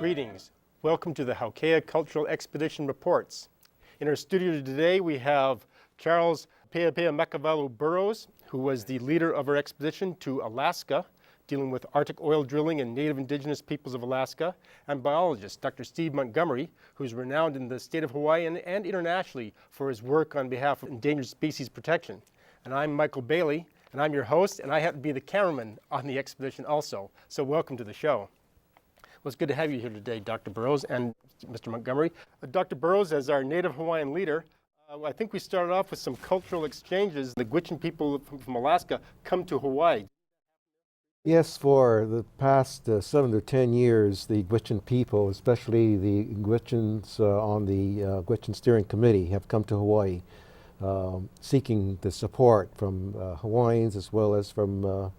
Greetings. Welcome to the HAUKEA Cultural Expedition Reports. In our studio today we have Charles Peapea Burrows, who was the leader of our expedition to Alaska, dealing with Arctic oil drilling and native indigenous peoples of Alaska, and biologist Dr. Steve Montgomery, who's renowned in the state of Hawaii and internationally for his work on behalf of endangered species protection. And I'm Michael Bailey, and I'm your host, and I happen to be the cameraman on the expedition also. So welcome to the show. Well, it's good to have you here today, Dr. Burrows and Mr. Montgomery. Dr. Burrows, as our native Hawaiian leader, I think we started off with some cultural exchanges. The Gwich'in people from Alaska come to Hawaii. Yes, for the past 7 to 10 years, the Gwich'in people, especially the Gwich'ins on the Gwich'in Steering Committee, have come to Hawaii, seeking the support from Hawaiians as well as from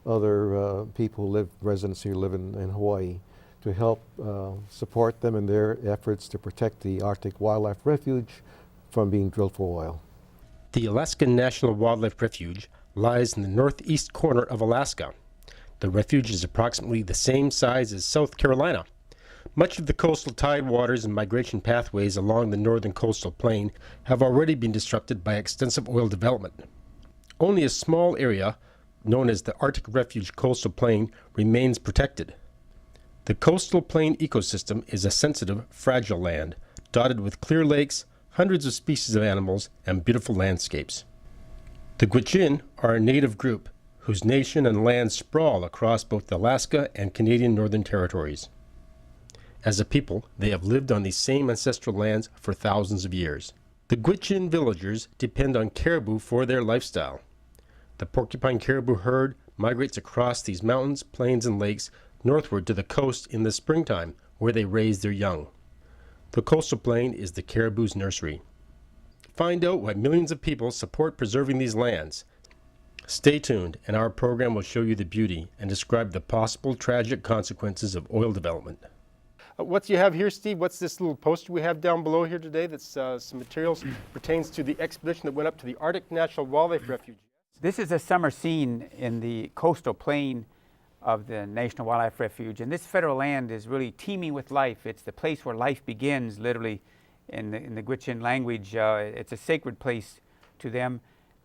other people residents who live in Hawaii, to help support them in their efforts to protect the Arctic Wildlife Refuge from being drilled for oil. The Alaskan National Wildlife Refuge lies in the northeast corner of Alaska. The refuge is approximately the same size as South Carolina. Much of the coastal tidewaters and migration pathways along the northern coastal plain have already been disrupted by extensive oil development. Only a small area, known as the Arctic Refuge Coastal Plain, remains protected. The coastal plain ecosystem is a sensitive, fragile land, dotted with clear lakes, hundreds of species of animals, and beautiful landscapes. The Gwich'in are a native group whose nation and land sprawl across both the Alaska and Canadian Northern Territories. As a people, they have lived on these same ancestral lands for thousands of years. The Gwich'in villagers depend on caribou for their lifestyle. The porcupine caribou herd migrates across these mountains, plains, and lakes northward to the coast in the springtime, where they raise their young. The coastal plain is the caribou's nursery. Find out why millions of people support preserving these lands. Stay tuned, and our program will show you the beauty and describe the possible tragic consequences of oil development. What you have here, Steve? What's this little poster we have down below here today that's some materials pertains to the expedition that went up to the Arctic National Wildlife Refuge? This is a summer scene in the coastal plain of the National Wildlife Refuge, and this federal land is really teeming with life. It's the place where life begins, literally, in the Gwich'in language. It's a sacred place to them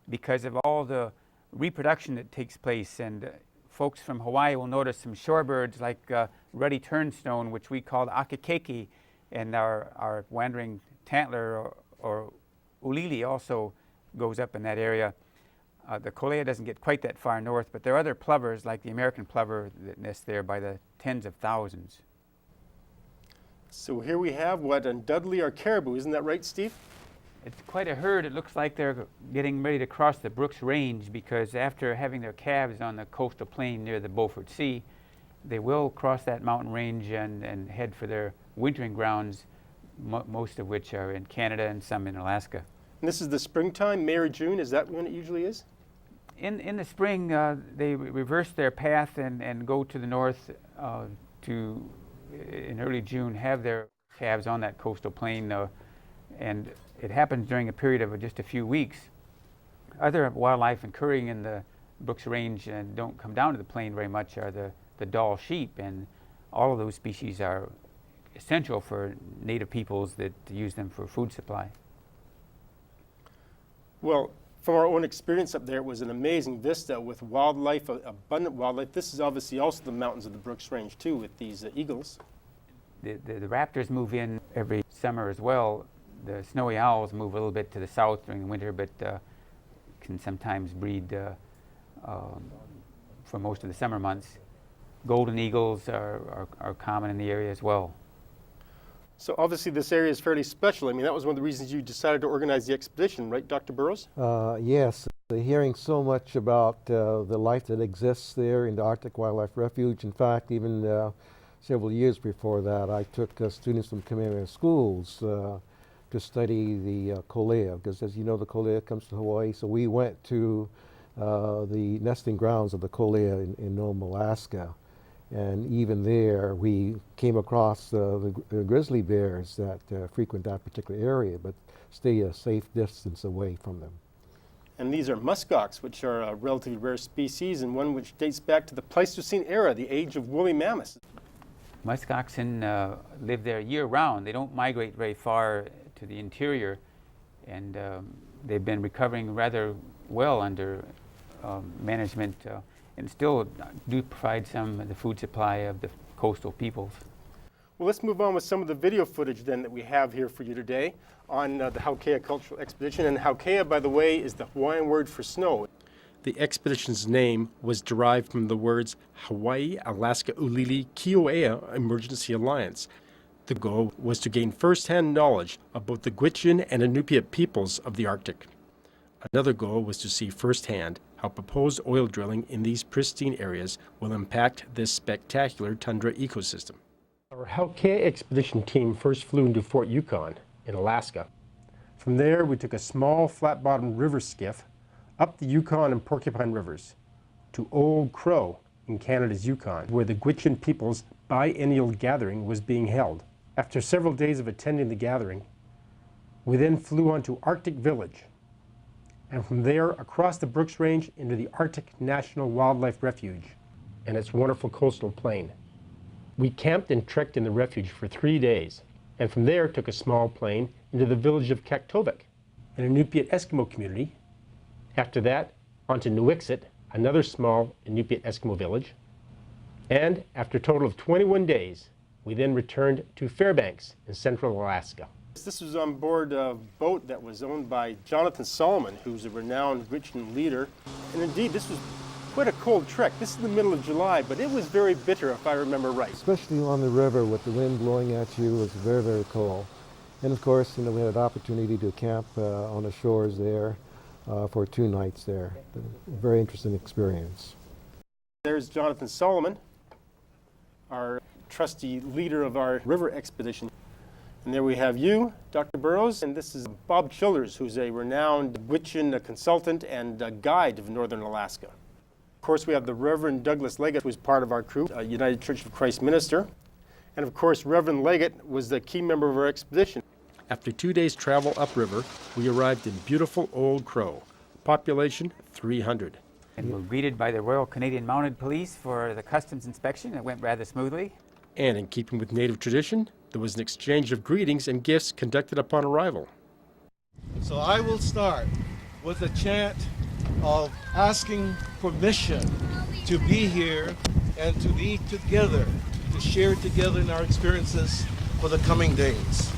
because of all the reproduction that takes place, and folks from Hawaii will notice some shorebirds like ruddy turnstone, which we call akekeke, and our wandering tantler or ulili also goes up in that area. The kolea doesn't get quite that far north, but there are other plovers like the American plover that nest there by the tens of thousands. So here we have what undoubtedly are caribou, isn't that right, Steve? It's quite a herd. It looks like they're getting ready to cross the Brooks Range, because after having their calves on the coastal plain near the Beaufort Sea, they will cross that mountain range and head for their wintering grounds, most of which are in Canada and some in Alaska. And this is the springtime, May or June, is that when it usually is? In the spring, they reverse their path and go to the north to, in early June, have their calves on that coastal plain, and it happens during a period of just a few weeks. Other wildlife occurring in the Brooks Range and don't come down to the plain very much are the Dall sheep, and all of those species are essential for native peoples that use them for food supply. Well, from our own experience up there, it was an amazing vista with wildlife, abundant wildlife. This is obviously also the mountains of the Brooks Range too, with these eagles. The raptors move in every summer as well. The snowy owls move a little bit to the south during the winter, but can sometimes breed for most of the summer months. Golden eagles are common in the area as well. So obviously this area is fairly special. I mean, that was one of the reasons you decided to organize the expedition, right, Dr. Burrows? Yes, hearing so much about the life that exists there in the Arctic Wildlife Refuge. In fact, even several years before that, I took students from Kamehameha schools to study the kolea, because as you know, the kolea comes to Hawaii. So we went to the nesting grounds of the kolea in Nome, Alaska. And even there, we came across the grizzly bears that frequent that particular area, but stay a safe distance away from them. And these are muskox, which are a relatively rare species, and one which dates back to the Pleistocene era, the age of woolly mammoths. Musk oxen live there year-round. They don't migrate very far to the interior, and they've been recovering rather well under management, and still do provide some of the food supply of the coastal peoples. Well, let's move on with some of the video footage then that we have here for you today on the HAUKEA Cultural Expedition. And HAUKEA, by the way, is the Hawaiian word for snow. The expedition's name was derived from the words Hawaii, Alaska, Ulili, Kioea Emergency Alliance. The goal was to gain first-hand knowledge of both the Gwich'in and Inupiat peoples of the Arctic. Another goal was to see firsthand how proposed oil drilling in these pristine areas will impact this spectacular tundra ecosystem. Our HAUKEA expedition team first flew into Fort Yukon in Alaska. From there, we took a small flat-bottomed river skiff up the Yukon and Porcupine rivers to Old Crow in Canada's Yukon, where the Gwich'in people's biennial gathering was being held. After several days of attending the gathering, we then flew on to Arctic Village, and from there across the Brooks Range into the Arctic National Wildlife Refuge and its wonderful coastal plain. We camped and trekked in the refuge for 3 days, and from there took a small plane into the village of Kaktovik, an Inupiat Eskimo community. After that, on to Nuiqsut, another small Inupiat Eskimo village. And after a total of 21 days, we then returned to Fairbanks in central Alaska. This was on board a boat that was owned by Jonathan Solomon, who's a renowned Gwich'in leader. And indeed, this was quite a cold trek. This is the middle of July, but it was very bitter, if I remember right. Especially on the river with the wind blowing at you, was very, very cold. And of course, we had an opportunity to camp on the shores there for 2 nights there. A very interesting experience. There's Jonathan Solomon, our trusty leader of our river expedition. And there we have you, Dr. Burrows, and this is Bob Childers, who's a renowned Gwich'in consultant and guide of northern Alaska. Of course, we have the Reverend Douglas Leggett, who's part of our crew, a United Church of Christ minister. And of course, Reverend Leggett was the key member of our expedition. After 2 days' travel upriver, we arrived in beautiful Old Crow, population 300. And were greeted by the Royal Canadian Mounted Police for the customs inspection. It went rather smoothly. And in keeping with Native tradition, there was an exchange of greetings and gifts conducted upon arrival. So I will start with a chant of asking permission to be here and to be together, to share together in our experiences for the coming days.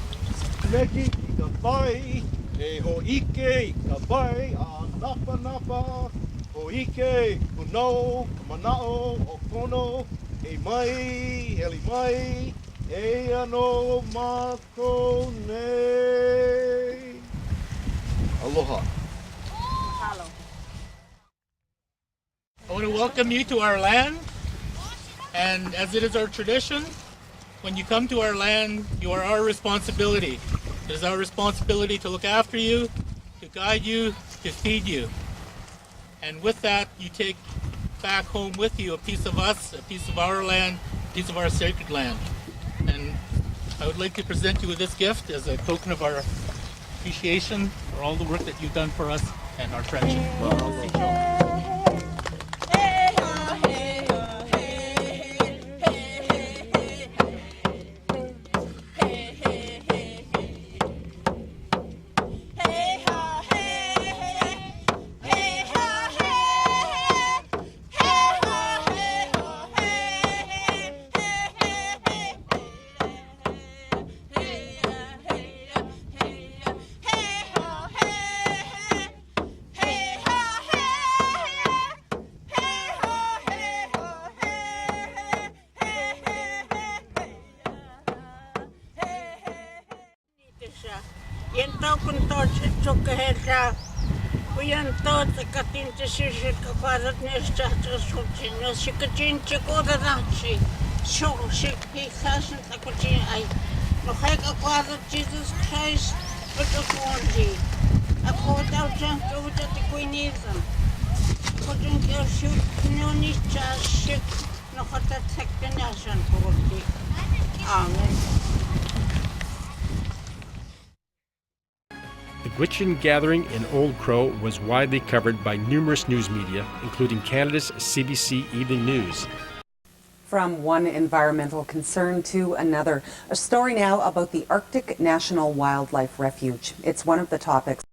Meki ikapai, e hoike ikapai, a napa napa, hoike, kuno, manao, okono, e mai, eli mai, e ano mako ne. Aloha. Hello. I want to welcome you to our land, and as it is our tradition, when you come to our land, you are our responsibility. It is our responsibility to look after you, to guide you, to feed you. And with that, you take back home with you a piece of us, a piece of our land, a piece of our sacred land. And I would like to present you with this gift as a token of our appreciation for all the work that you've done for us and our friendship. Yentau kun tot tsukka herra. Kuyan tot katin tsishishe kaparat nesta tsuchin no shikachin chikoda dachi. Shok shik hikashin takuchin ai. No hek akwadat Jesus Christ patukundi. Ako tau chan kuja tikuinizam. Kujun kyo shuk no nicha shik no hata tekpenashan kurti. Amen. The Gwich'in gathering in Old Crow was widely covered by numerous news media, including Canada's CBC Evening News. from one environmental concern to another. A story now about the Arctic National Wildlife Refuge. It's one of the topics